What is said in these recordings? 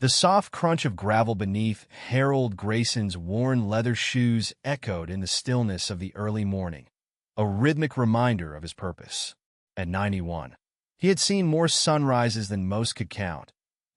The soft crunch of gravel beneath Harold Grayson's worn leather shoes echoed in the stillness of the early morning, a rhythmic reminder of his purpose. At 91, he had seen more sunrises than most could count,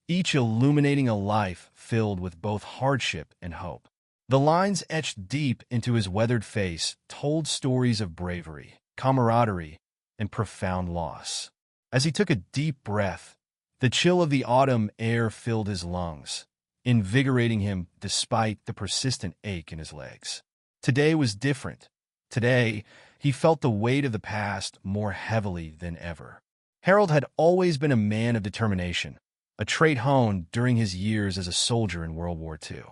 each illuminating a life filled with both hardship and hope. The lines etched deep into his weathered face told stories of bravery, camaraderie, and profound loss. As he took a deep breath, the chill of the autumn air filled his lungs, invigorating him despite the persistent ache in his legs. Today was different. Today, he felt the weight of the past more heavily than ever. Harold had always been a man of determination, a trait honed during his years as a soldier in World War II.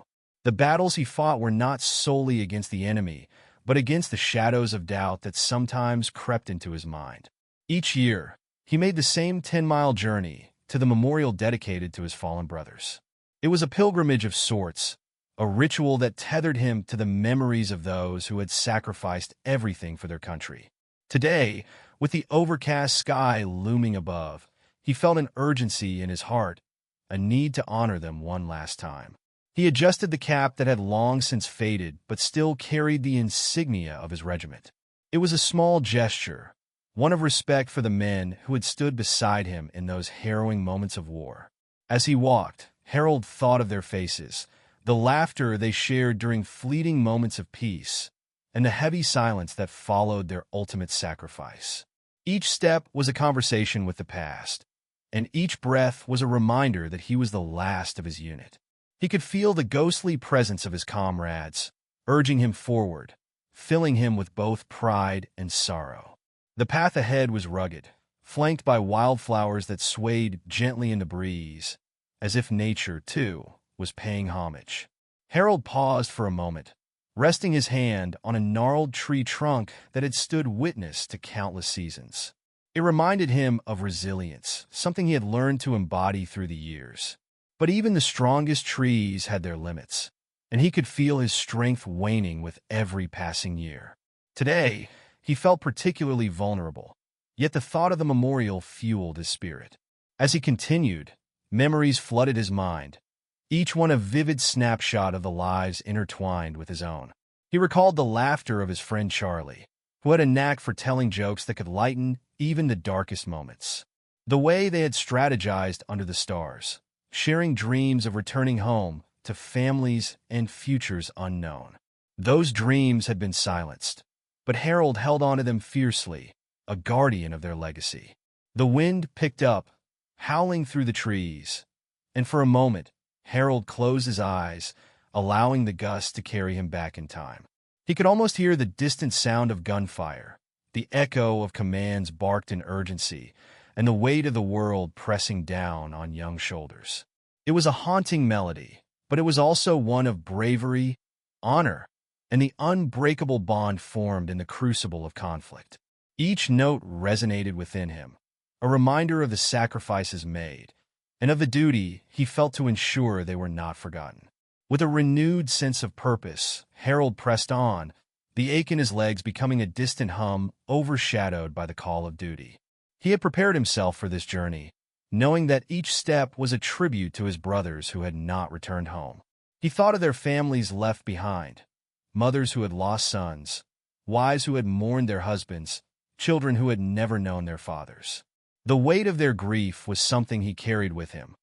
The battles he fought were not solely against the enemy, but against the shadows of doubt that sometimes crept into his mind. Each year, he made the same 10-mile journey to the memorial dedicated to his fallen brothers. It was a pilgrimage of sorts, a ritual that tethered him to the memories of those who had sacrificed everything for their country. Today, with the overcast sky looming above, he felt an urgency in his heart, a need to honor them one last time. He adjusted the cap that had long since faded but still carried the insignia of his regiment. It was a small gesture, one of respect for the men who had stood beside him in those harrowing moments of war. As he walked, Harold thought of their faces, the laughter they shared during fleeting moments of peace, and the heavy silence that followed their ultimate sacrifice. Each step was a conversation with the past, and each breath was a reminder that he was the last of his unit. He could feel the ghostly presence of his comrades, urging him forward, filling him with both pride and sorrow. The path ahead was rugged, flanked by wildflowers that swayed gently in the breeze, as if nature, too, was paying homage. Harold paused for a moment, resting his hand on a gnarled tree trunk that had stood witness to countless seasons. It reminded him of resilience, something he had learned to embody through the years. But even the strongest trees had their limits, and he could feel his strength waning with every passing year. Today, he felt particularly vulnerable, yet the thought of the memorial fueled his spirit. As he continued, memories flooded his mind, each one a vivid snapshot of the lives intertwined with his own. He recalled the laughter of his friend Charlie, who had a knack for telling jokes that could lighten even the darkest moments. The way they had strategized under the stars, sharing dreams of returning home to families and futures unknown. Those dreams had been silenced, but Harold held on to them fiercely, a guardian of their legacy. The wind picked up, howling through the trees, and for a moment, Harold closed his eyes, allowing the gusts to carry him back in time. He could almost hear the distant sound of gunfire, the echo of commands barked in urgency, and the weight of the world pressing down on young shoulders. It was a haunting melody, but it was also one of bravery, honor, and the unbreakable bond formed in the crucible of conflict. Each note resonated within him, a reminder of the sacrifices made, and of the duty he felt to ensure they were not forgotten. With a renewed sense of purpose, Harold pressed on, the ache in his legs becoming a distant hum overshadowed by the call of duty. He had prepared himself for this journey, knowing that each step was a tribute to his brothers who had not returned home. He thought of their families left behind, mothers who had lost sons, wives who had mourned their husbands, children who had never known their fathers. The weight of their grief was something he carried with him,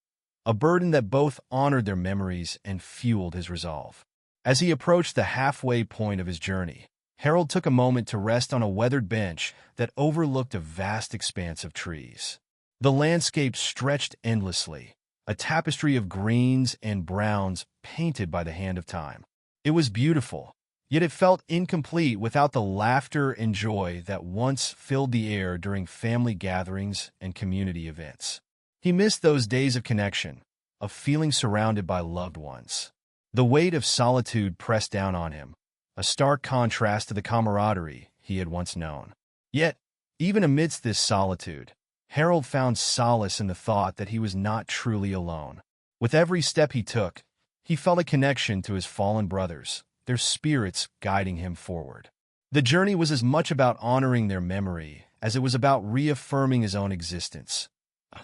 a burden that both honored their memories and fueled his resolve. As he approached the halfway point of his journey, Harold took a moment to rest on a weathered bench that overlooked a vast expanse of trees. The landscape stretched endlessly, a tapestry of greens and browns painted by the hand of time. It was beautiful, yet it felt incomplete without the laughter and joy that once filled the air during family gatherings and community events. He missed those days of connection, of feeling surrounded by loved ones. The weight of solitude pressed down on him, a stark contrast to the camaraderie he had once known. Yet, even amidst this solitude, Harold found solace in the thought that he was not truly alone. With every step he took, he felt a connection to his fallen brothers, their spirits guiding him forward. The journey was as much about honoring their memory as it was about reaffirming his own existence,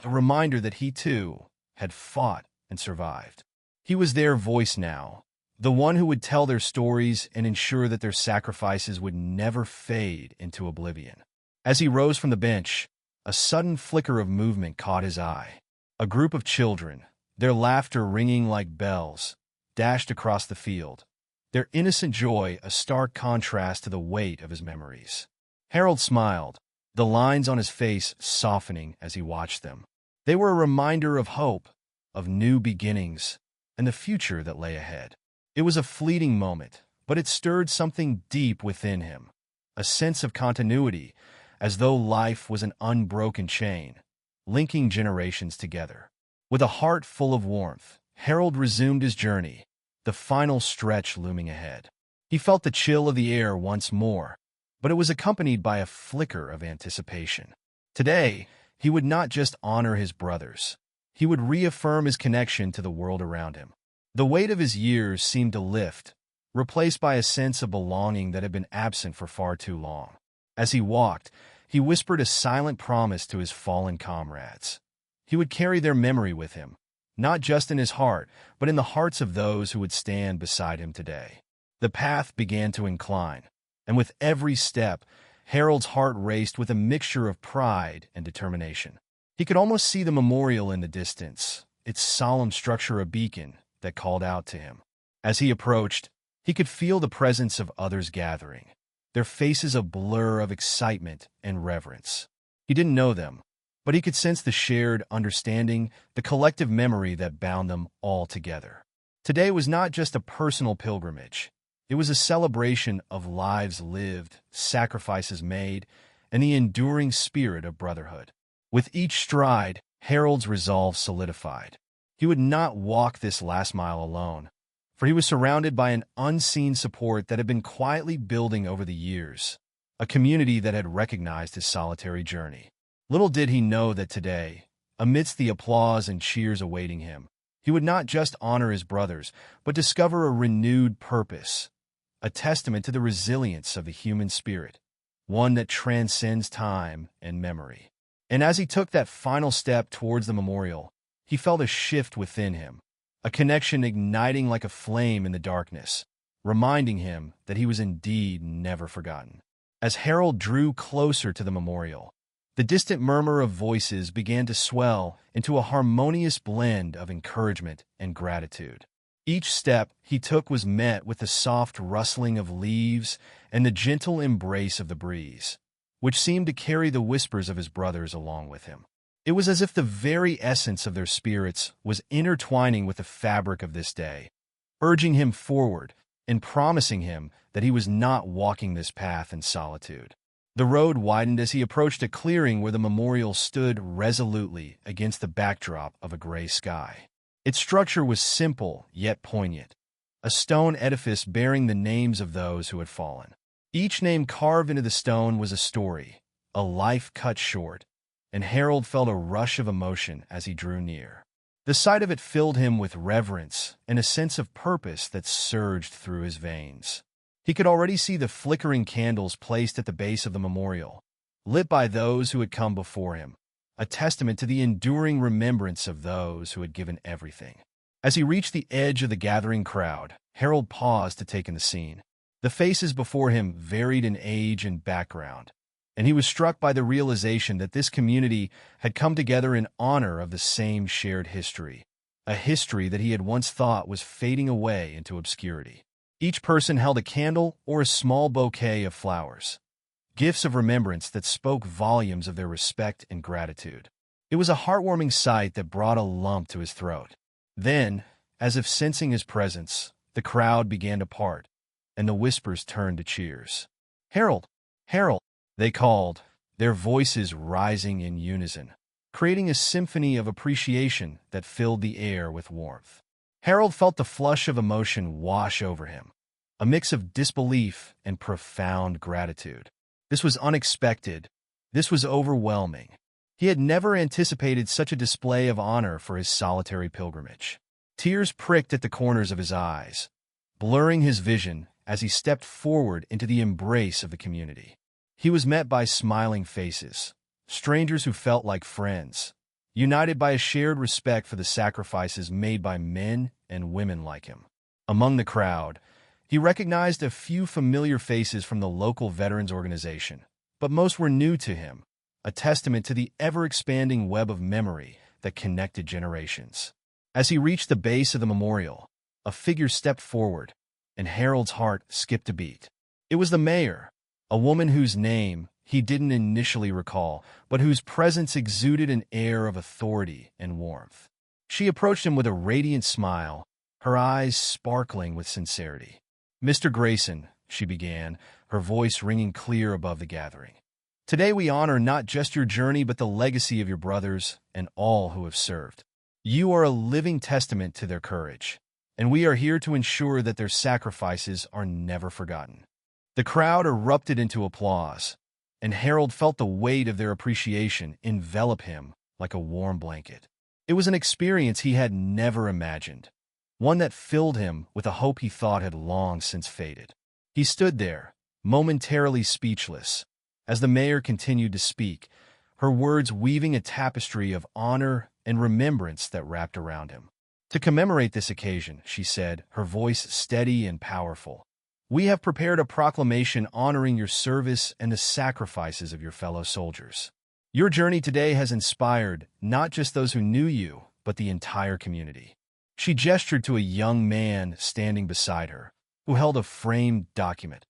a reminder that he, too, had fought and survived. He was their voice now, the one who would tell their stories and ensure that their sacrifices would never fade into oblivion. As he rose from the bench, a sudden flicker of movement caught his eye. A group of children, their laughter ringing like bells, dashed across the field, their innocent joy a stark contrast to the weight of his memories. Harold smiled, the lines on his face softening as he watched them. They were a reminder of hope, of new beginnings, and the future that lay ahead. It was a fleeting moment, but it stirred something deep within him, a sense of continuity, as though life was an unbroken chain, linking generations together. With a heart full of warmth, Harold resumed his journey, the final stretch looming ahead. He felt the chill of the air once more, but it was accompanied by a flicker of anticipation. Today, he would not just honor his brothers. He would reaffirm his connection to the world around him. The weight of his years seemed to lift, replaced by a sense of belonging that had been absent for far too long. As he walked, he whispered a silent promise to his fallen comrades. He would carry their memory with him, not just in his heart, but in the hearts of those who would stand beside him today. The path began to incline, and with every step, Harold's heart raced with a mixture of pride and determination. He could almost see the memorial in the distance, its solemn structure a beacon that called out to him. As he approached, he could feel the presence of others gathering, their faces a blur of excitement and reverence. He didn't know them, but he could sense the shared understanding, the collective memory that bound them all together. Today was not just a personal pilgrimage. It was a celebration of lives lived, sacrifices made, and the enduring spirit of brotherhood. With each stride, Harold's resolve solidified. He would not walk this last mile alone, for he was surrounded by an unseen support that had been quietly building over the years, a community that had recognized his solitary journey. Little did he know that today, amidst the applause and cheers awaiting him, he would not just honor his brothers, but discover a renewed purpose, a testament to the resilience of the human spirit, one that transcends time and memory. And as he took that final step towards the memorial, he felt a shift within him, a connection igniting like a flame in the darkness, reminding him that he was indeed never forgotten. As Harold drew closer to the memorial, the distant murmur of voices began to swell into a harmonious blend of encouragement and gratitude. Each step he took was met with the soft rustling of leaves and the gentle embrace of the breeze, which seemed to carry the whispers of his brothers along with him. It was as if the very essence of their spirits was intertwining with the fabric of this day, urging him forward and promising him that he was not walking this path in solitude. The road widened as he approached a clearing where the memorial stood resolutely against the backdrop of a gray sky. Its structure was simple yet poignant, a stone edifice bearing the names of those who had fallen. Each name carved into the stone was a story, a life cut short, and Harold felt a rush of emotion as he drew near. The sight of it filled him with reverence and a sense of purpose that surged through his veins. He could already see the flickering candles placed at the base of the memorial, lit by those who had come before him, a testament to the enduring remembrance of those who had given everything. As he reached the edge of the gathering crowd, Harold paused to take in the scene. The faces before him varied in age and background, and he was struck by the realization that this community had come together in honor of the same shared history, a history that he had once thought was fading away into obscurity. Each person held a candle or a small bouquet of flowers, gifts of remembrance that spoke volumes of their respect and gratitude. It was a heartwarming sight that brought a lump to his throat. Then, as if sensing his presence, the crowd began to part, and the whispers turned to cheers. "Harold! Harold!" they called, their voices rising in unison, creating a symphony of appreciation that filled the air with warmth. Harold felt the flush of emotion wash over him, a mix of disbelief and profound gratitude. This was unexpected. This was overwhelming. He had never anticipated such a display of honor for his solitary pilgrimage. Tears pricked at the corners of his eyes, blurring his vision as he stepped forward into the embrace of the community. He was met by smiling faces, strangers who felt like friends, united by a shared respect for the sacrifices made by men and women like him. Among the crowd, he recognized a few familiar faces from the local veterans organization, but most were new to him, a testament to the ever-expanding web of memory that connected generations. As he reached the base of the memorial, a figure stepped forward, and Harold's heart skipped a beat. It was the mayor, a woman whose name he didn't initially recall, but whose presence exuded an air of authority and warmth. She approached him with a radiant smile, her eyes sparkling with sincerity. "Mr. Grayson," she began, her voice ringing clear above the gathering. "Today we honor not just your journey but the legacy of your brothers and all who have served. You are a living testament to their courage, and we are here to ensure that their sacrifices are never forgotten." The crowd erupted into applause, and Harold felt the weight of their appreciation envelop him like a warm blanket. It was an experience he had never imagined, one that filled him with a hope he thought had long since faded. He stood there, momentarily speechless, as the mayor continued to speak, her words weaving a tapestry of honor and remembrance that wrapped around him. "To commemorate this occasion," she said, her voice steady and powerful, "we have prepared a proclamation honoring your service and the sacrifices of your fellow soldiers. Your journey today has inspired not just those who knew you, but the entire community." She gestured to a young man standing beside her, who held a framed document,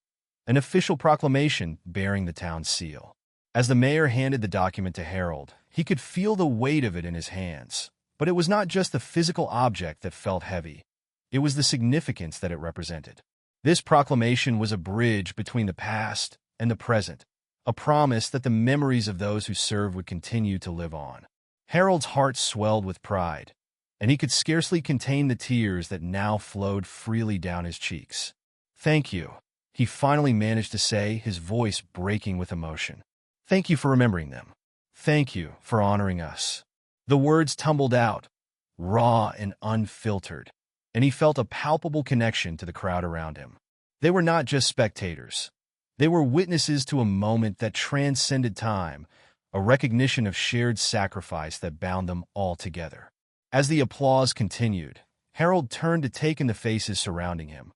an official proclamation bearing the town's seal. As the mayor handed the document to Harold, he could feel the weight of it in his hands. But it was not just the physical object that felt heavy. It was the significance that it represented. This proclamation was a bridge between the past and the present, a promise that the memories of those who served would continue to live on. Harold's heart swelled with pride, and he could scarcely contain the tears that now flowed freely down his cheeks. "Thank you," he finally managed to say, his voice breaking with emotion. "Thank you for remembering them. Thank you for honoring us." The words tumbled out, raw and unfiltered, and he felt a palpable connection to the crowd around him. They were not just spectators. They were witnesses to a moment that transcended time, a recognition of shared sacrifice that bound them all together. As the applause continued, Harold turned to take in the faces surrounding him.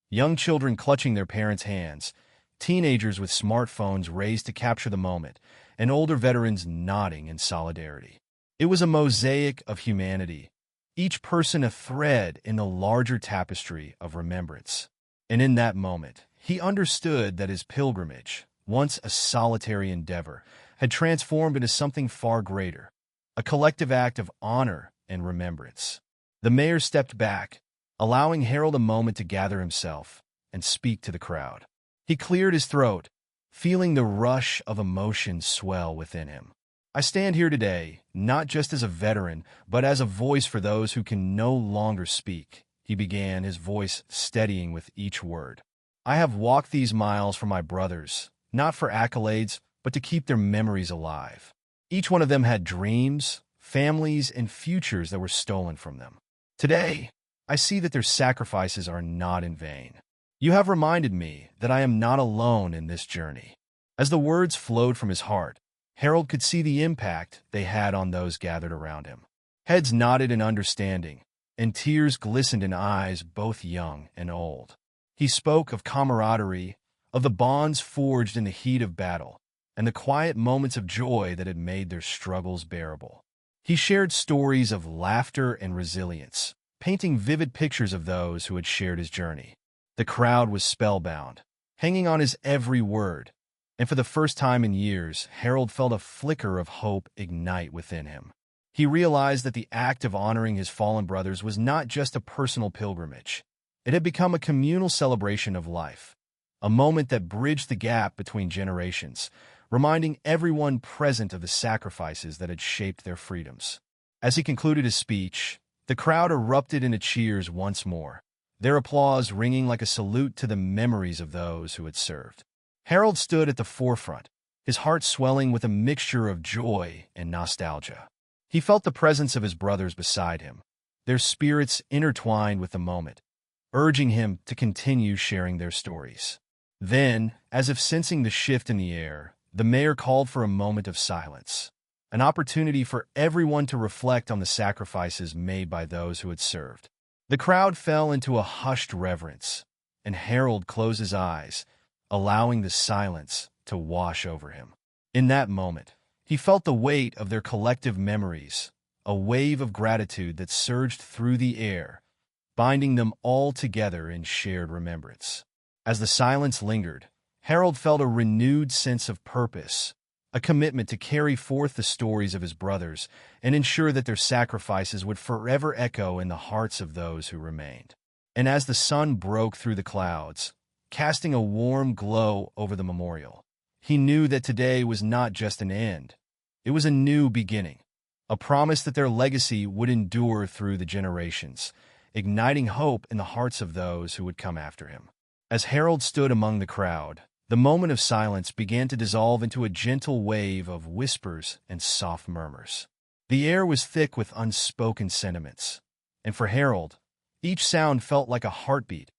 Young children clutching their parents' hands, teenagers with smartphones raised to capture the moment, and older veterans nodding in solidarity. It was a mosaic of humanity, each person a thread in the larger tapestry of remembrance. And in that moment, he understood that his pilgrimage, once a solitary endeavor, had transformed into something far greater, a collective act of honor and remembrance. The mayor stepped back, allowing Harold a moment to gather himself and speak to the crowd. He cleared his throat, feeling the rush of emotion swell within him. "I stand here today, not just as a veteran, but as a voice for those who can no longer speak," he began, his voice steadying with each word. "I have walked these miles for my brothers, not for accolades, but to keep their memories alive. Each one of them had dreams, families, and futures that were stolen from them. Today, I see that their sacrifices are not in vain. You have reminded me that I am not alone in this journey." As the words flowed from his heart, Harold could see the impact they had on those gathered around him. Heads nodded in understanding, and tears glistened in eyes both young and old. He spoke of camaraderie, of the bonds forged in the heat of battle, and the quiet moments of joy that had made their struggles bearable. He shared stories of laughter and resilience, painting vivid pictures of those who had shared his journey. The crowd was spellbound, hanging on his every word, and for the first time in years, Harold felt a flicker of hope ignite within him. He realized that the act of honoring his fallen brothers was not just a personal pilgrimage. It had become a communal celebration of life, a moment that bridged the gap between generations, reminding everyone present of the sacrifices that had shaped their freedoms. As he concluded his speech, the crowd erupted into cheers once more, their applause ringing like a salute to the memories of those who had served. Harold stood at the forefront, his heart swelling with a mixture of joy and nostalgia. He felt the presence of his brothers beside him, their spirits intertwined with the moment, urging him to continue sharing their stories. Then, as if sensing the shift in the air, the mayor called for a moment of silence. an opportunity for everyone to reflect on the sacrifices made by those who had served. The crowd fell into a hushed reverence, and Harold closed his eyes, allowing the silence to wash over him. In that moment, he felt the weight of their collective memories, a wave of gratitude that surged through the air, binding them all together in shared remembrance. As the silence lingered, Harold felt a renewed sense of purpose, a commitment to carry forth the stories of his brothers and ensure that their sacrifices would forever echo in the hearts of those who remained. And as the sun broke through the clouds, casting a warm glow over the memorial, he knew that today was not just an end. It was a new beginning, a promise that their legacy would endure through the generations, igniting hope in the hearts of those who would come after him. As Harold stood among the crowd, the moment of silence began to dissolve into a gentle wave of whispers and soft murmurs. The air was thick with unspoken sentiments, and for Harold, each sound felt like a heartbeat,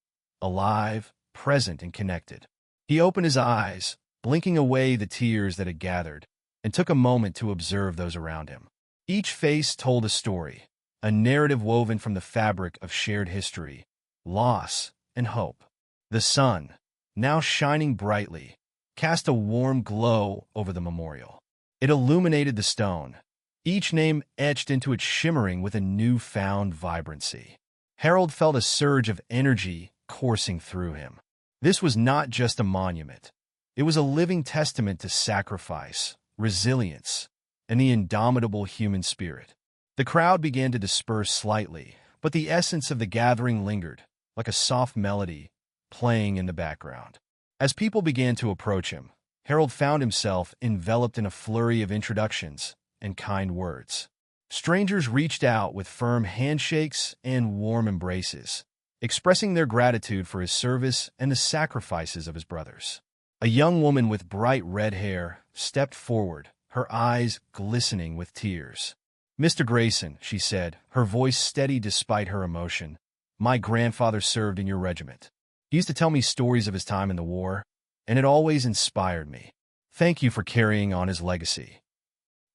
alive, present, and connected. He opened his eyes, blinking away the tears that had gathered, and took a moment to observe those around him. Each face told a story, a narrative woven from the fabric of shared history, loss, and hope. The sun, now shining brightly, cast a warm glow over the memorial. It illuminated the stone, each name etched into it shimmering with a newfound vibrancy. Harold felt a surge of energy coursing through him. This was not just a monument. It was a living testament to sacrifice, resilience, and the indomitable human spirit. The crowd began to disperse slightly, but the essence of the gathering lingered, like a soft melody, playing in the background. As people began to approach him, Harold found himself enveloped in a flurry of introductions and kind words. Strangers reached out with firm handshakes and warm embraces, expressing their gratitude for his service and the sacrifices of his brothers. A young woman with bright red hair stepped forward, her eyes glistening with tears. "Mr. Grayson," she said, her voice steady despite her emotion, "my grandfather served in your regiment. He used to tell me stories of his time in the war, and it always inspired me. Thank you for carrying on his legacy."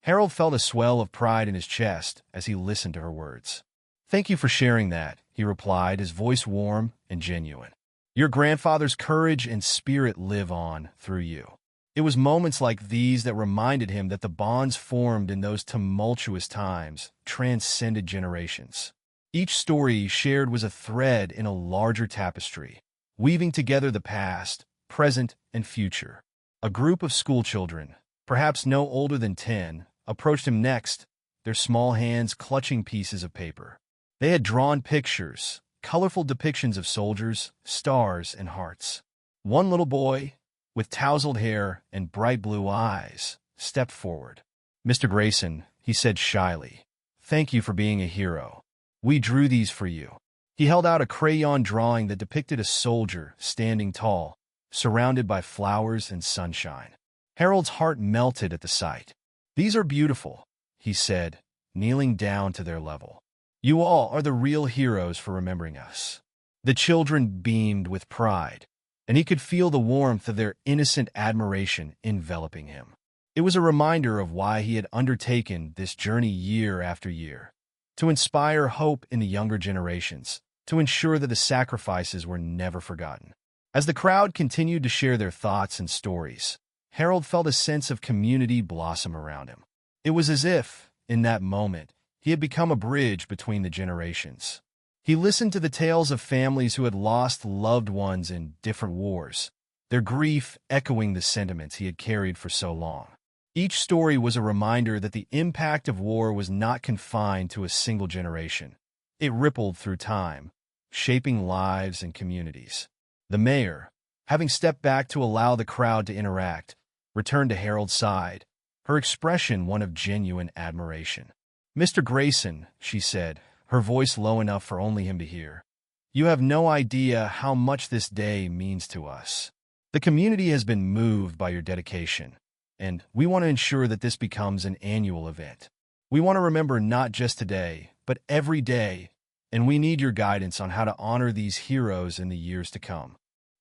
Harold felt a swell of pride in his chest as he listened to her words. "Thank you for sharing that," he replied, his voice warm and genuine. "Your grandfather's courage and spirit live on through you." It was moments like these that reminded him that the bonds formed in those tumultuous times transcended generations. Each story shared was a thread in a larger tapestry, weaving together the past, present, and future. A group of schoolchildren, perhaps no older than 10, approached him next, their small hands clutching pieces of paper. They had drawn pictures, colorful depictions of soldiers, stars, and hearts. One little boy, with tousled hair and bright blue eyes, stepped forward. "Mr. Grayson," he said shyly, "thank you for being a hero. We drew these for you." He held out a crayon drawing that depicted a soldier standing tall, surrounded by flowers and sunshine. Harold's heart melted at the sight. "These are beautiful," he said, kneeling down to their level. "You all are the real heroes for remembering us." The children beamed with pride, and he could feel the warmth of their innocent admiration enveloping him. It was a reminder of why he had undertaken this journey year after year, to inspire hope in the younger generations, to ensure that the sacrifices were never forgotten. As the crowd continued to share their thoughts and stories, Harold felt a sense of community blossom around him. It was as if, in that moment, he had become a bridge between the generations. He listened to the tales of families who had lost loved ones in different wars, their grief echoing the sentiments he had carried for so long. Each story was a reminder that the impact of war was not confined to a single generation. It rippled through time, shaping lives and communities. The mayor, having stepped back to allow the crowd to interact, returned to Harold's side, her expression one of genuine admiration. "Mr. Grayson," she said, her voice low enough for only him to hear, "you have no idea how much this day means to us. The community has been moved by your dedication, and we want to ensure that this becomes an annual event. We want to remember not just today, but every day, and we need your guidance on how to honor these heroes in the years to come."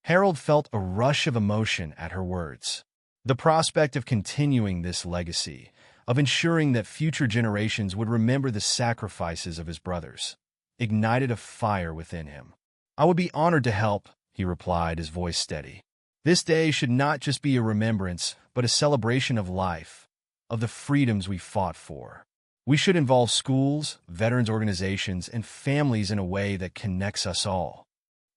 Harold felt a rush of emotion at her words. The prospect of continuing this legacy, of ensuring that future generations would remember the sacrifices of his brothers, ignited a fire within him. "I would be honored to help," he replied, his voice steady. "This day should not just be a remembrance, but a celebration of life, of the freedoms we fought for. We should involve schools, veterans organizations, and families in a way that connects us all."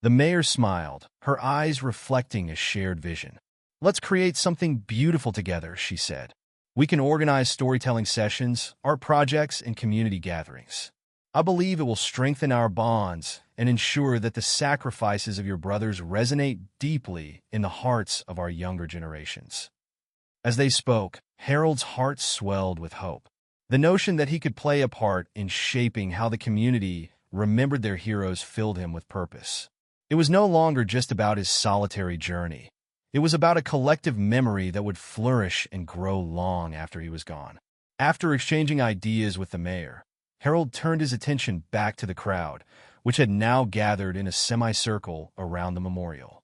The mayor smiled, her eyes reflecting a shared vision. "Let's create something beautiful together," she said. "We can organize storytelling sessions, art projects, and community gatherings. I believe it will strengthen our bonds and ensure that the sacrifices of your brothers resonate deeply in the hearts of our younger generations." As they spoke, Harold's heart swelled with hope. The notion that he could play a part in shaping how the community remembered their heroes filled him with purpose. It was no longer just about his solitary journey. It was about a collective memory that would flourish and grow long after he was gone. After exchanging ideas with the mayor, Harold turned his attention back to the crowd, which had now gathered in a semicircle around the memorial.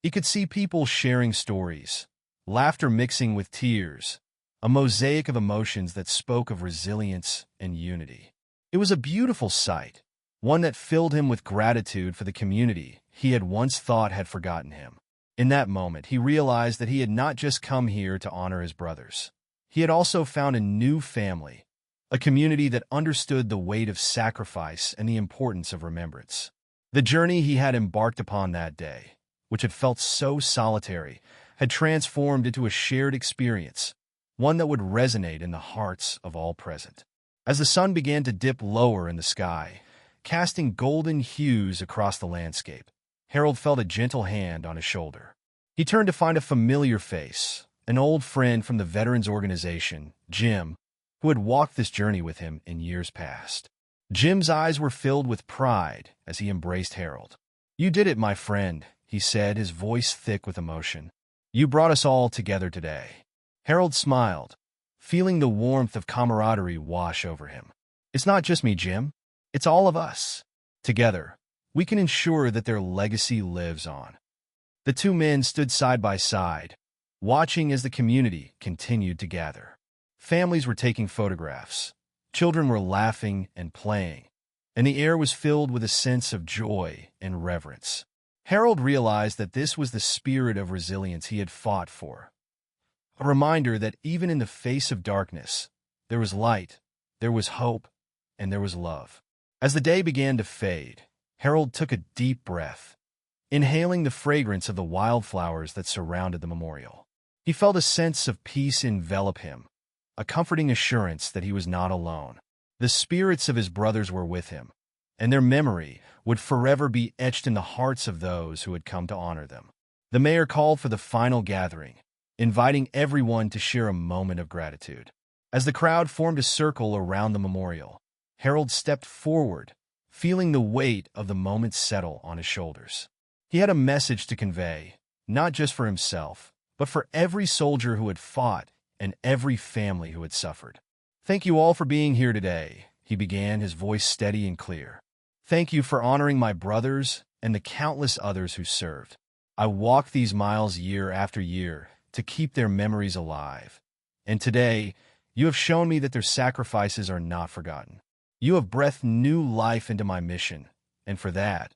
He could see people sharing stories, laughter mixing with tears, a mosaic of emotions that spoke of resilience and unity. It was a beautiful sight, one that filled him with gratitude for the community he had once thought had forgotten him. In that moment, he realized that he had not just come here to honor his brothers. He had also found a new family, a community that understood the weight of sacrifice and the importance of remembrance. The journey he had embarked upon that day, which had felt so solitary, had transformed into a shared experience, one that would resonate in the hearts of all present. As the sun began to dip lower in the sky, casting golden hues across the landscape, Harold felt a gentle hand on his shoulder. He turned to find a familiar face, an old friend from the Veterans Organization, Jim, who had walked this journey with him in years past. Jim's eyes were filled with pride as he embraced Harold. "You did it, my friend," he said, his voice thick with emotion. "You brought us all together today." Harold smiled, feeling the warmth of camaraderie wash over him. "It's not just me, Jim. It's all of us. Together, we can ensure that their legacy lives on." The two men stood side by side, watching as the community continued to gather. Families were taking photographs, children were laughing and playing, and the air was filled with a sense of joy and reverence. Harold realized that this was the spirit of resilience he had fought for. A reminder that even in the face of darkness, there was light, there was hope, and there was love. As the day began to fade, Harold took a deep breath, inhaling the fragrance of the wildflowers that surrounded the memorial. He felt a sense of peace envelop him, a comforting assurance that he was not alone. The spirits of his brothers were with him, and their memory would forever be etched in the hearts of those who had come to honor them. The mayor called for the final gathering, inviting everyone to share a moment of gratitude. As the crowd formed a circle around the memorial, Harold stepped forward, feeling the weight of the moment settle on his shoulders. He had a message to convey, not just for himself, but for every soldier who had fought and every family who had suffered. "Thank you all for being here today," he began, his voice steady and clear. "Thank you for honoring my brothers and the countless others who served. I walked these miles year after year to keep their memories alive. And today, you have shown me that their sacrifices are not forgotten. You have breathed new life into my mission, and for that,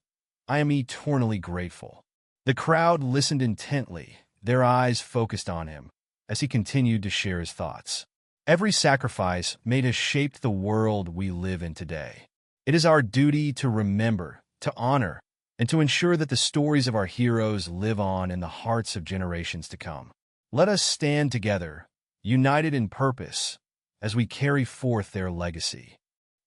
I am eternally grateful." The crowd listened intently, their eyes focused on him, as he continued to share his thoughts. "Every sacrifice made has shaped the world we live in today. It is our duty to remember, to honor, and to ensure that the stories of our heroes live on in the hearts of generations to come. Let us stand together, united in purpose, as we carry forth their legacy."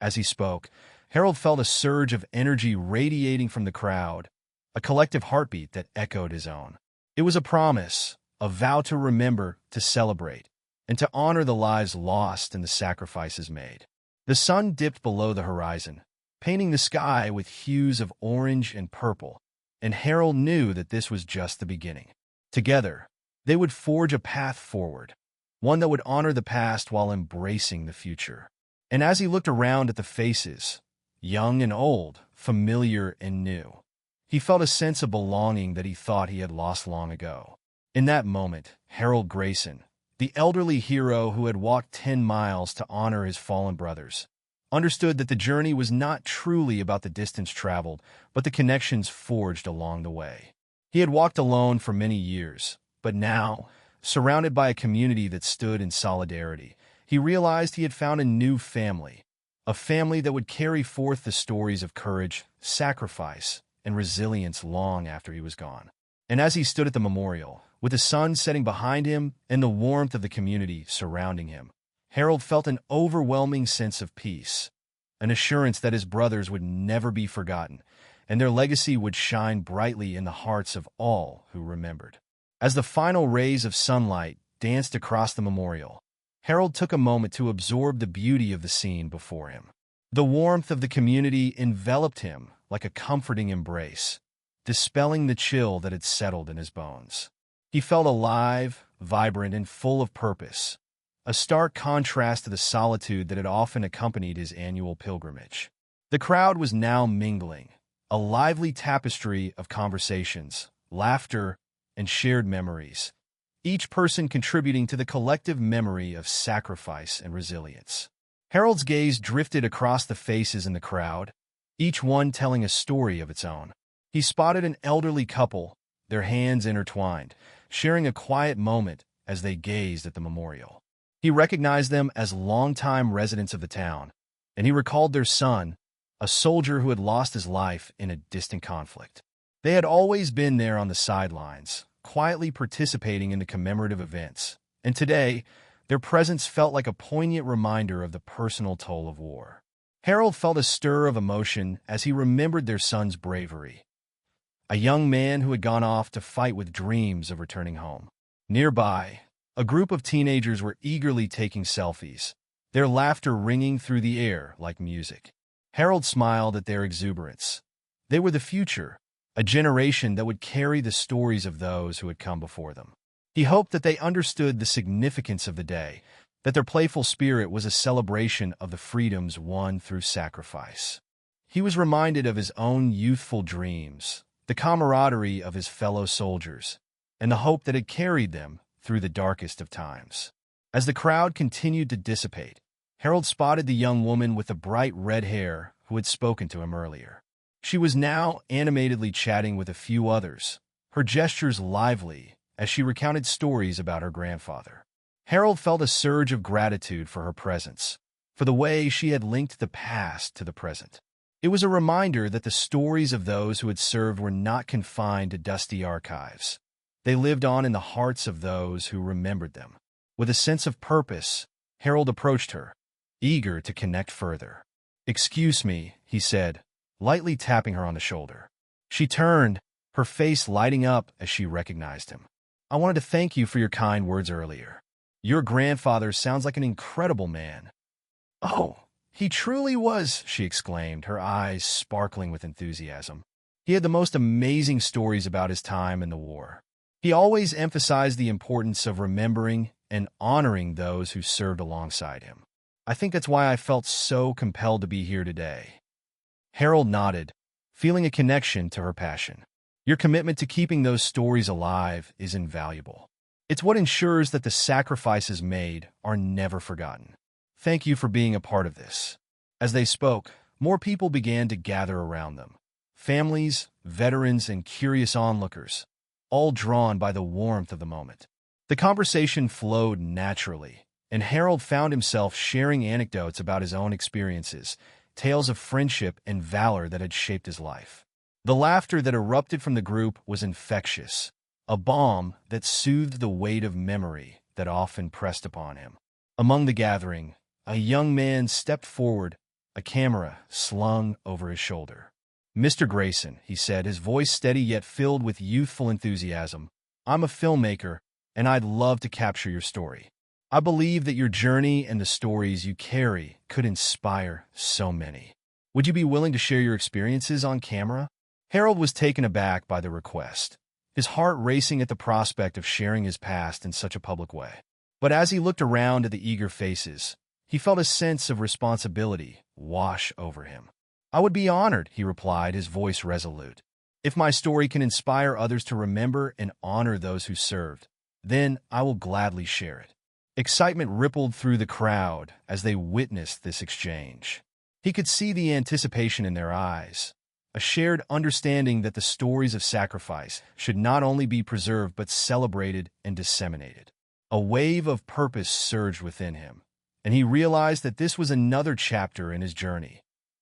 As he spoke, Harold felt a surge of energy radiating from the crowd, a collective heartbeat that echoed his own. It was a promise, a vow to remember, to celebrate, and to honor the lives lost and the sacrifices made. The sun dipped below the horizon, painting the sky with hues of orange and purple, and Harold knew that this was just the beginning. Together, they would forge a path forward, one that would honor the past while embracing the future. And as he looked around at the faces, young and old, familiar and new, he felt a sense of belonging that he thought he had lost long ago. In that moment, Harold Grayson, The elderly hero who had walked 10 miles to honor his fallen brothers understood that the journey was not truly about the distance traveled, but the connections forged along the way. He had walked alone for many years, but now, surrounded by a community that stood in solidarity, he realized he had found a new family, a family that would carry forth the stories of courage, sacrifice, and resilience long after he was gone. And as he stood at the memorial, with the sun setting behind him and the warmth of the community surrounding him, Harold felt an overwhelming sense of peace, an assurance that his brothers would never be forgotten, and their legacy would shine brightly in the hearts of all who remembered. As the final rays of sunlight danced across the memorial, Harold took a moment to absorb the beauty of the scene before him. The warmth of the community enveloped him like a comforting embrace, dispelling the chill that had settled in his bones. He felt alive, vibrant, and full of purpose, a stark contrast to the solitude that had often accompanied his annual pilgrimage. The crowd was now mingling, a lively tapestry of conversations, laughter, and shared memories, each person contributing to the collective memory of sacrifice and resilience. Harold's gaze drifted across the faces in the crowd, each one telling a story of its own. He spotted an elderly couple, their hands intertwined, sharing a quiet moment as they gazed at the memorial. He recognized them as longtime residents of the town, and he recalled their son, a soldier who had lost his life in a distant conflict. They had always been there on the sidelines, quietly participating in the commemorative events, and today, their presence felt like a poignant reminder of the personal toll of war. Harold felt a stir of emotion as he remembered their son's bravery, a young man who had gone off to fight with dreams of returning home. Nearby, a group of teenagers were eagerly taking selfies, their laughter ringing through the air like music. Harold smiled at their exuberance. They were the future, a generation that would carry the stories of those who had come before them. He hoped that they understood the significance of the day, that their playful spirit was a celebration of the freedoms won through sacrifice. He was reminded of his own youthful dreams, the camaraderie of his fellow soldiers, and the hope that had carried them through the darkest of times. As the crowd continued to dissipate, Harold spotted the young woman with the bright red hair who had spoken to him earlier. She was now animatedly chatting with a few others, her gestures lively as she recounted stories about her grandfather. Harold felt a surge of gratitude for her presence, for the way she had linked the past to the present. It was a reminder that the stories of those who had served were not confined to dusty archives. They lived on in the hearts of those who remembered them. With a sense of purpose, Harold approached her, eager to connect further. "Excuse me," he said, lightly tapping her on the shoulder. She turned, her face lighting up as she recognized him. "I wanted to thank you for your kind words earlier. Your grandfather sounds like an incredible man." "Oh, he truly was," she exclaimed, her eyes sparkling with enthusiasm. "He had the most amazing stories about his time in the war. He always emphasized the importance of remembering and honoring those who served alongside him. I think that's why I felt so compelled to be here today." Harold nodded, feeling a connection to her passion. "Your commitment to keeping those stories alive is invaluable. It's what ensures that the sacrifices made are never forgotten. Thank you for being a part of this." As they spoke, more people began to gather around them. Families, veterans, and curious onlookers, all drawn by the warmth of the moment. The conversation flowed naturally, and Harold found himself sharing anecdotes about his own experiences, tales of friendship and valor that had shaped his life. The laughter that erupted from the group was infectious, a balm that soothed the weight of memory that often pressed upon him. Among the gathering, a young man stepped forward, a camera slung over his shoulder. "Mr. Grayson," he said, his voice steady yet filled with youthful enthusiasm, "I'm a filmmaker, and I'd love to capture your story. I believe that your journey and the stories you carry could inspire so many. Would you be willing to share your experiences on camera?" Harold was taken aback by the request, his heart racing at the prospect of sharing his past in such a public way. But as he looked around at the eager faces, he felt a sense of responsibility wash over him. "I would be honored," he replied, his voice resolute. "If my story can inspire others to remember and honor those who served, then I will gladly share it." Excitement rippled through the crowd as they witnessed this exchange. He could see the anticipation in their eyes, a shared understanding that the stories of sacrifice should not only be preserved but celebrated and disseminated. A wave of purpose surged within him, and he realized that this was another chapter in his journey,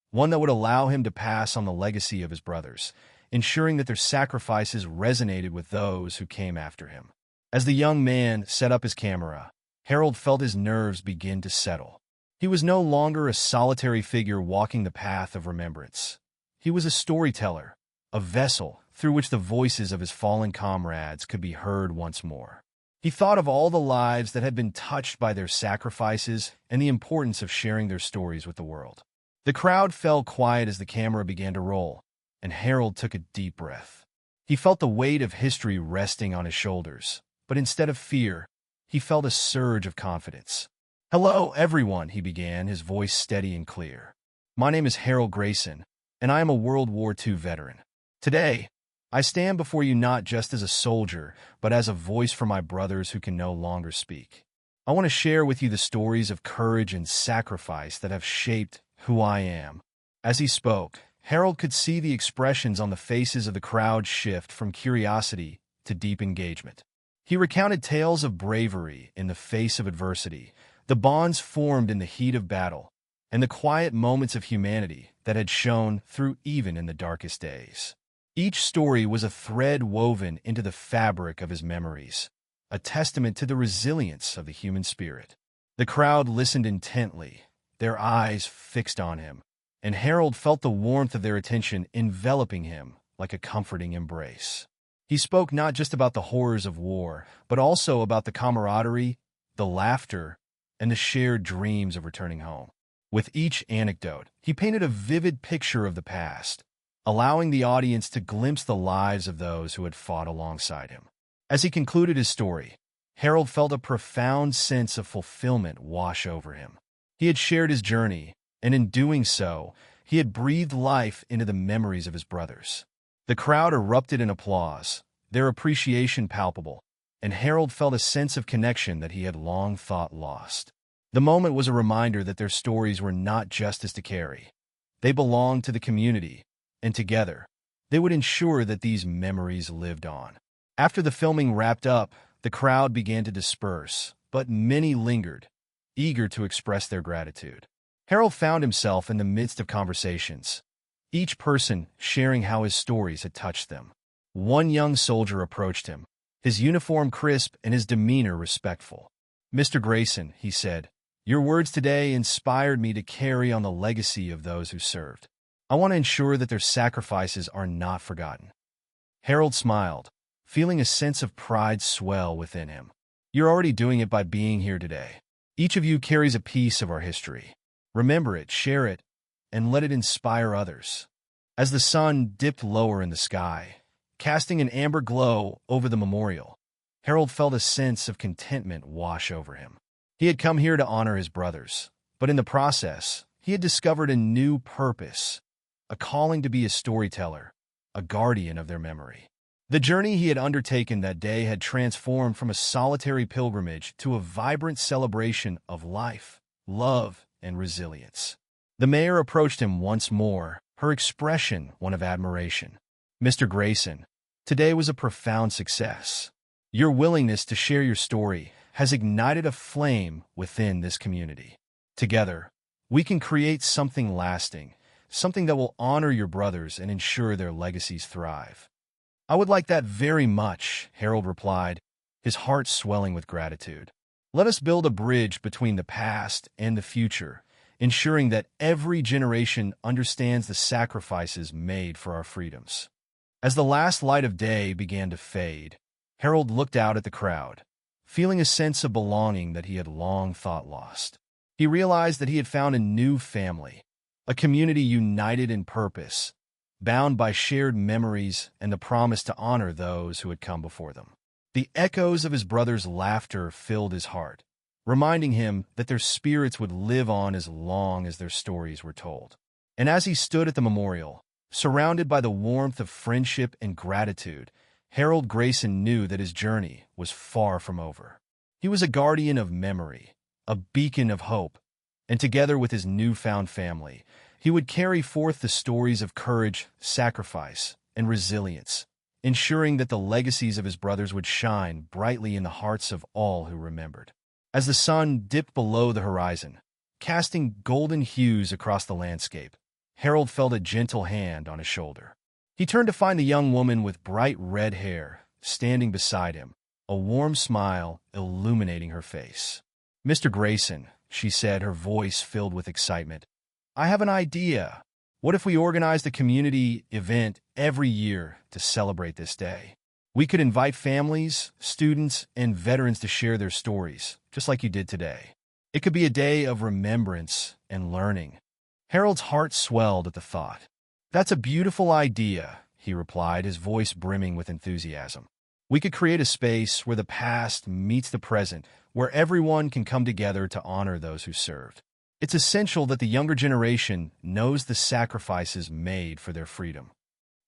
one that would allow him to pass on the legacy of his brothers, ensuring that their sacrifices resonated with those who came after him. As the young man set up his camera, Harold felt his nerves begin to settle. He was no longer a solitary figure walking the path of remembrance. He was a storyteller, a vessel through which the voices of his fallen comrades could be heard once more. He thought of all the lives that had been touched by their sacrifices and the importance of sharing their stories with the world. The crowd fell quiet as the camera began to roll, and Harold took a deep breath. He felt the weight of history resting on his shoulders, but instead of fear, he felt a surge of confidence. "Hello, everyone," he began, his voice steady and clear. "My name is Harold Grayson, and I am a World War II veteran. Today, I stand before you not just as a soldier, but as a voice for my brothers who can no longer speak. I want to share with you the stories of courage and sacrifice that have shaped who I am." As he spoke, Harold could see the expressions on the faces of the crowd shift from curiosity to deep engagement. He recounted tales of bravery in the face of adversity, the bonds formed in the heat of battle, and the quiet moments of humanity that had shone through even in the darkest days. Each story was a thread woven into the fabric of his memories, a testament to the resilience of the human spirit. The crowd listened intently, their eyes fixed on him, and Harold felt the warmth of their attention enveloping him like a comforting embrace. He spoke not just about the horrors of war, but also about the camaraderie, the laughter, and the shared dreams of returning home. With each anecdote, he painted a vivid picture of the past, allowing the audience to glimpse the lives of those who had fought alongside him. As he concluded his story, Harold felt a profound sense of fulfillment wash over him. He had shared his journey, and in doing so, he had breathed life into the memories of his brothers. The crowd erupted in applause, their appreciation palpable, and Harold felt a sense of connection that he had long thought lost. The moment was a reminder that their stories were not justice to carry. They belonged to the community, and together, they would ensure that these memories lived on. After the filming wrapped up, the crowd began to disperse, but many lingered, eager to express their gratitude. Harold found himself in the midst of conversations, each person sharing how his stories had touched them. One young soldier approached him, his uniform crisp and his demeanor respectful. "Mr. Grayson," he said, "your words today inspired me to carry on the legacy of those who served. I want to ensure that their sacrifices are not forgotten." Harold smiled, feeling a sense of pride swell within him. "You're already doing it by being here today. Each of you carries a piece of our history. Remember it, share it, and let it inspire others." As the sun dipped lower in the sky, casting an amber glow over the memorial, Harold felt a sense of contentment wash over him. He had come here to honor his brothers, but in the process, he had discovered a new purpose, a calling to be a storyteller, a guardian of their memory. The journey he had undertaken that day had transformed from a solitary pilgrimage to a vibrant celebration of life, love, and resilience. The mayor approached him once more, her expression one of admiration. "Mr. Grayson, today was a profound success. Your willingness to share your story has ignited a flame within this community. Together, we can create something lasting, something that will honor your brothers and ensure their legacies thrive." "I would like that very much," Harold replied, his heart swelling with gratitude. "Let us build a bridge between the past and the future, ensuring that every generation understands the sacrifices made for our freedoms." As the last light of day began to fade, Harold looked out at the crowd, feeling a sense of belonging that he had long thought lost. He realized that he had found a new family, a community united in purpose, bound by shared memories and the promise to honor those who had come before them. The echoes of his brother's laughter filled his heart, reminding him that their spirits would live on as long as their stories were told. And as he stood at the memorial, surrounded by the warmth of friendship and gratitude, Harold Grayson knew that his journey was far from over. He was a guardian of memory, a beacon of hope, and together with his newfound family, he would carry forth the stories of courage, sacrifice, and resilience, ensuring that the legacies of his brothers would shine brightly in the hearts of all who remembered. As the sun dipped below the horizon, casting golden hues across the landscape, Harold felt a gentle hand on his shoulder. He turned to find the young woman with bright red hair standing beside him, a warm smile illuminating her face. "Mr. Grayson," she said, her voice filled with excitement, "I have an idea. What if we organized a community event every year to celebrate this day? We could invite families, students, and veterans to share their stories, just like you did today. It could be a day of remembrance and learning." Harold's heart swelled at the thought. "That's a beautiful idea," he replied, his voice brimming with enthusiasm. "We could create a space where the past meets the present, where everyone can come together to honor those who served. It's essential that the younger generation knows the sacrifices made for their freedom."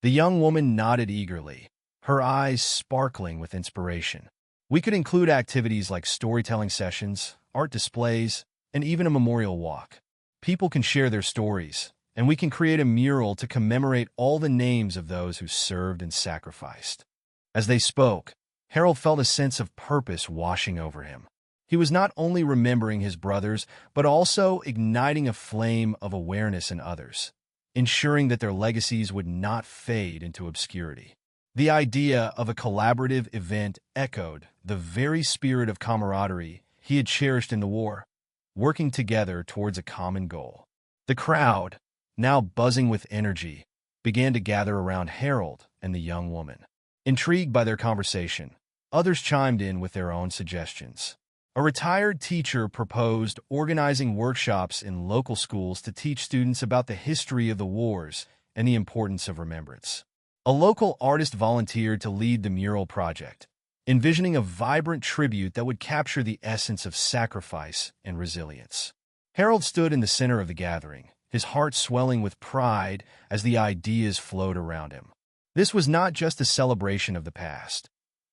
The young woman nodded eagerly, her eyes sparkling with inspiration. "We could include activities like storytelling sessions, art displays, and even a memorial walk. People can share their stories, and we can create a mural to commemorate all the names of those who served and sacrificed." As they spoke, Harold felt a sense of purpose washing over him. He was not only remembering his brothers, but also igniting a flame of awareness in others, ensuring that their legacies would not fade into obscurity. The idea of a collaborative event echoed the very spirit of camaraderie he had cherished in the war, working together towards a common goal. The crowd, now buzzing with energy, began to gather around Harold and the young woman. Intrigued by their conversation, others chimed in with their own suggestions. A retired teacher proposed organizing workshops in local schools to teach students about the history of the wars and the importance of remembrance. A local artist volunteered to lead the mural project, envisioning a vibrant tribute that would capture the essence of sacrifice and resilience. Harold stood in the center of the gathering, his heart swelling with pride as the ideas flowed around him. This was not just a celebration of the past.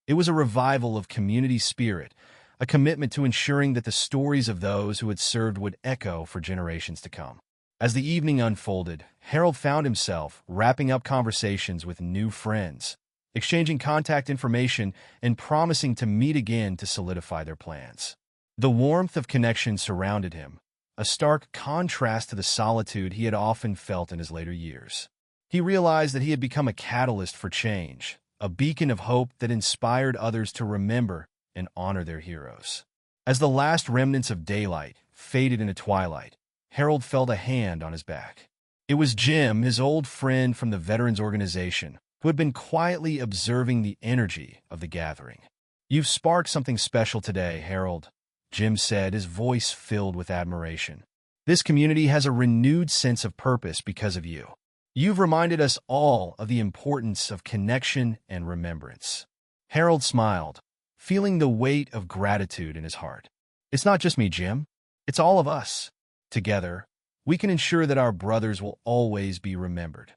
It was a revival of community spirit, a commitment to ensuring that the stories of those who had served would echo for generations to come. As the evening unfolded, Harold found himself wrapping up conversations with new friends, exchanging contact information and promising to meet again to solidify their plans. The warmth of connection surrounded him, a stark contrast to the solitude he had often felt in his later years. He realized that he had become a catalyst for change, a beacon of hope that inspired others to remember and honor their heroes. As the last remnants of daylight faded into twilight, Harold felt a hand on his back. It was Jim, his old friend from the Veterans Organization, who had been quietly observing the energy of the gathering. "You've sparked something special today, Harold," Jim said, his voice filled with admiration. "This community has a renewed sense of purpose because of you. You've reminded us all of the importance of connection and remembrance." Harold smiled, feeling the weight of gratitude in his heart. "It's not just me, Jim. It's all of us. Together, we can ensure that our brothers will always be remembered."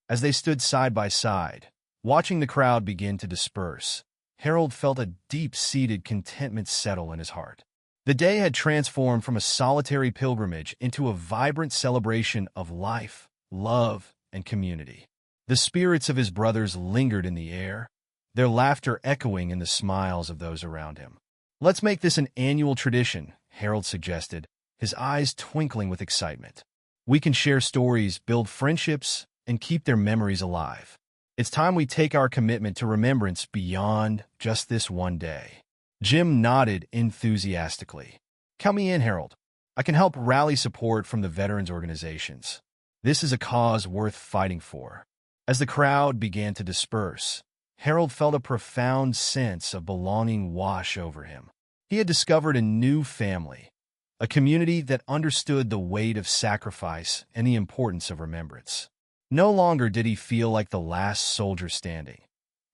As they stood side by side, watching the crowd begin to disperse, Harold felt a deep-seated contentment settle in his heart. The day had transformed from a solitary pilgrimage into a vibrant celebration of life, love, and community. The spirits of his brothers lingered in the air, their laughter echoing in the smiles of those around him. "Let's make this an annual tradition," Harold suggested, his eyes twinkling with excitement. "We can share stories, build friendships, and keep their memories alive. It's time we take our commitment to remembrance beyond just this one day." Jim nodded enthusiastically. "Count me in, Harold. I can help rally support from the veterans organizations. This is a cause worth fighting for." As the crowd began to disperse, Harold felt a profound sense of belonging wash over him. He had discovered a new family, a community that understood the weight of sacrifice and the importance of remembrance. No longer did he feel like the last soldier standing.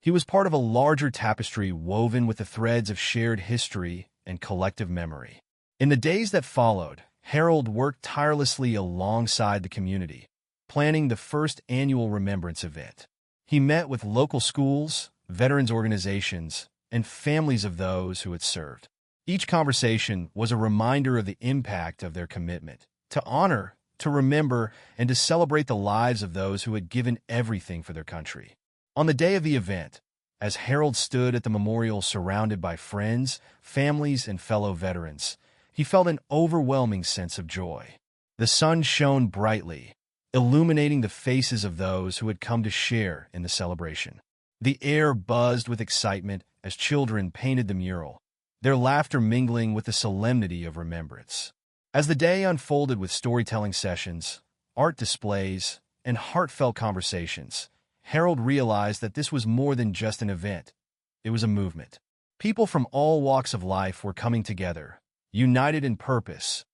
He was part of a larger tapestry woven with the threads of shared history and collective memory. In the days that followed, Harold worked tirelessly alongside the community, planning the first annual remembrance event. He met with local schools, veterans organizations, and families of those who had served. Each conversation was a reminder of the impact of their commitment to honor, to remember, and to celebrate the lives of those who had given everything for their country. On the day of the event, as Harold stood at the memorial surrounded by friends, families, and fellow veterans, he felt an overwhelming sense of joy. The sun shone brightly, illuminating the faces of those who had come to share in the celebration. The air buzzed with excitement as children painted the mural, their laughter mingling with the solemnity of remembrance. As the day unfolded with storytelling sessions, art displays, and heartfelt conversations, Harold realized that this was more than just an event. It was a movement. People from all walks of life were coming together, united in purpose,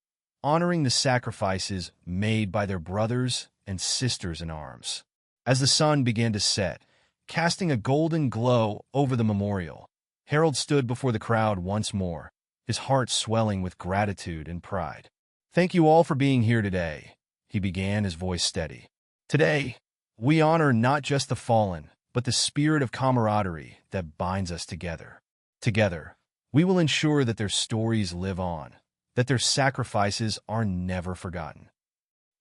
honoring the sacrifices made by their brothers and sisters in arms. As the sun began to set, casting a golden glow over the memorial, Harold stood before the crowd once more, his heart swelling with gratitude and pride. "Thank you all for being here today," he began, his voice steady. "Today, we honor not just the fallen, but the spirit of camaraderie that binds us together. Together, we will ensure that their stories live on, that their sacrifices are never forgotten."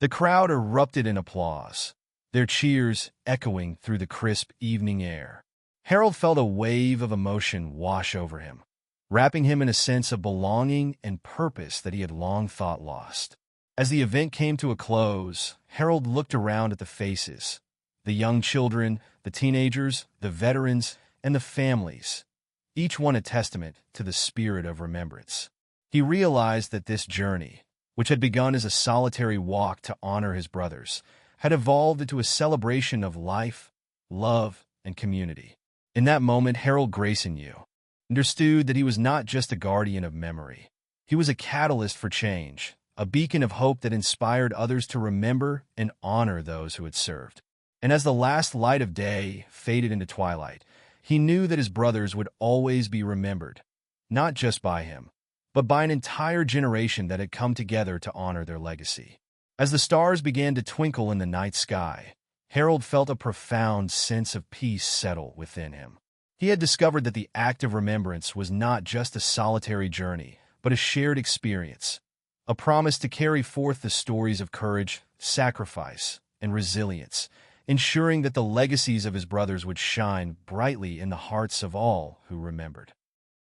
The crowd erupted in applause, their cheers echoing through the crisp evening air. Harold felt a wave of emotion wash over him, wrapping him in a sense of belonging and purpose that he had long thought lost. As the event came to a close, Harold looked around at the faces, the young children, the teenagers, the veterans, and the families, each one a testament to the spirit of remembrance. He realized that this journey, which had begun as a solitary walk to honor his brothers, had evolved into a celebration of life, love, and community. In that moment, Harold Grayson understood that he was not just a guardian of memory. He was a catalyst for change, a beacon of hope that inspired others to remember and honor those who had served. And as the last light of day faded into twilight, he knew that his brothers would always be remembered, not just by him, but by an entire generation that had come together to honor their legacy. As the stars began to twinkle in the night sky, Harold felt a profound sense of peace settle within him. He had discovered that the act of remembrance was not just a solitary journey, but a shared experience, a promise to carry forth the stories of courage, sacrifice, and resilience, ensuring that the legacies of his brothers would shine brightly in the hearts of all who remembered.